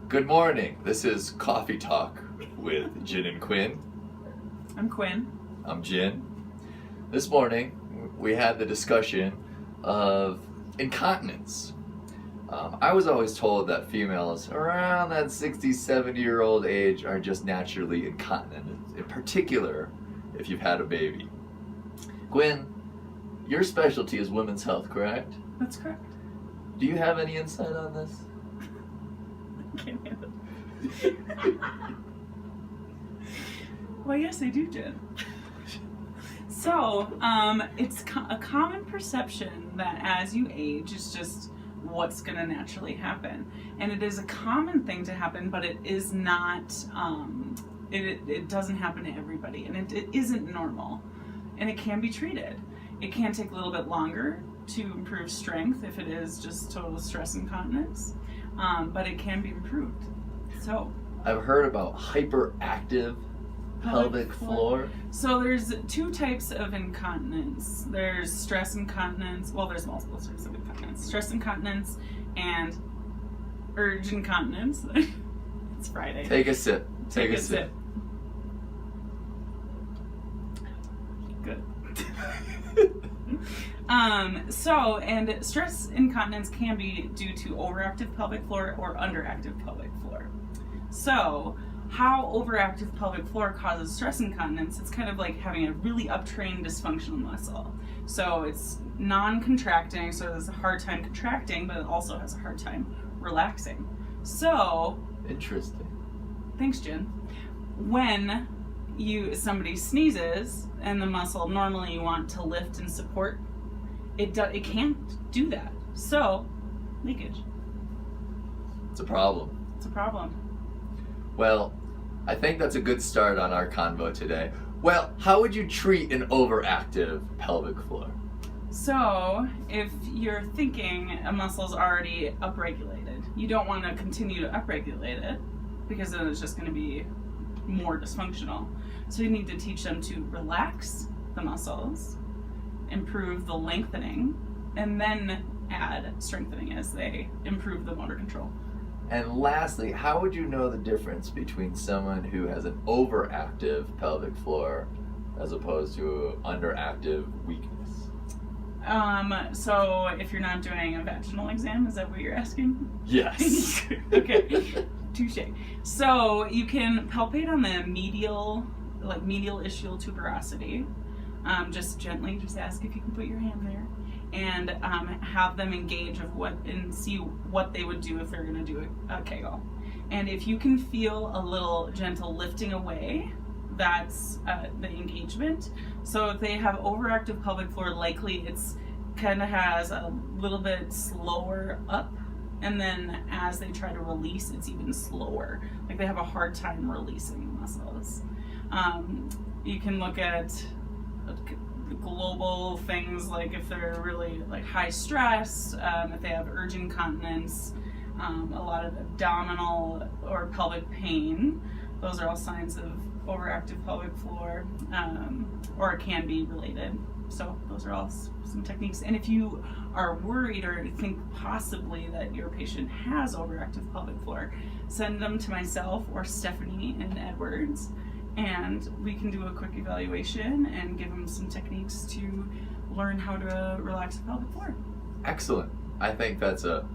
Good morning. This is Coffee Talk with Jin and Quinn. I'm Quinn. I'm Jin. This morning we had the discussion of incontinence. I was always told that females around that 60, 70-year-old age are just naturally incontinent, in particular if you've had a baby. Quinn, your specialty is women's health, correct? That's correct. Do you have any insight on this? I can't handle it. Well, yes, I do, Jen. So, it's a common perception that as you age, it's just what's going to naturally happen. And it is a common thing to happen, but it is not, it doesn't happen to everybody. And it isn't normal. And it can be treated. It can take a little bit longer to improve strength if it is just total stress incontinence, but it can be improved. So I've heard about hyperactive pelvic floor. So there's two types of incontinence. There's stress incontinence. Well, there's multiple types of incontinence. Stress incontinence and urge incontinence. It's Friday. Take a sip. Take a sip. Good. And stress incontinence can be due to overactive pelvic floor or underactive pelvic floor. So, how overactive pelvic floor causes stress incontinence, it's kind of like having a really uptrained dysfunctional muscle. So it's non-contracting, so there's a hard time contracting, but it also has a hard time relaxing. So, interesting. Thanks, Jen. When somebody sneezes and the muscle normally you want to lift and support, it can't do that. So, leakage. It's a problem. It's a problem. Well, I think that's a good start on our convo today. Well, how would you treat an overactive pelvic floor? So, if you're thinking a muscle's already upregulated, you don't want to continue to upregulate it because then it's just going to be more dysfunctional. So you need to teach them to relax the muscles, improve the lengthening, and then add strengthening as they improve the motor control. And lastly, how would you know the difference between someone who has an overactive pelvic floor as opposed to underactive weakness? So if you're not doing a vaginal exam, is that what you're asking? Yes. Okay. Touche. So you can palpate on the medial ischial tuberosity. Just gently, just ask if you can put your hand there, and have them engage and see what they would do if they're going to do a Kegel. And if you can feel a little gentle lifting away, that's the engagement. So if they have overactive pelvic floor, likely it's kind of has a little bit slower up. And then as they try to release, it's even slower. Like they have a hard time releasing the muscles. You can look at global things like if they're really like high stress, if they have urge incontinence, a lot of abdominal or pelvic pain. Those are all signs of overactive pelvic floor, or it can be related. So those are all some techniques. And if you are worried or think possibly that your patient has overactive pelvic floor, send them to myself or Stephanie in Edwards, and we can do a quick evaluation and give them some techniques to learn how to relax the pelvic floor. Excellent. I think that's a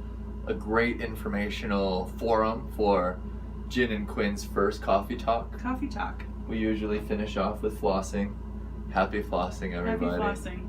great informational forum for Jin and Quinn's first coffee talk. Coffee talk. We usually finish off with flossing. Happy flossing, everybody. Happy flossing.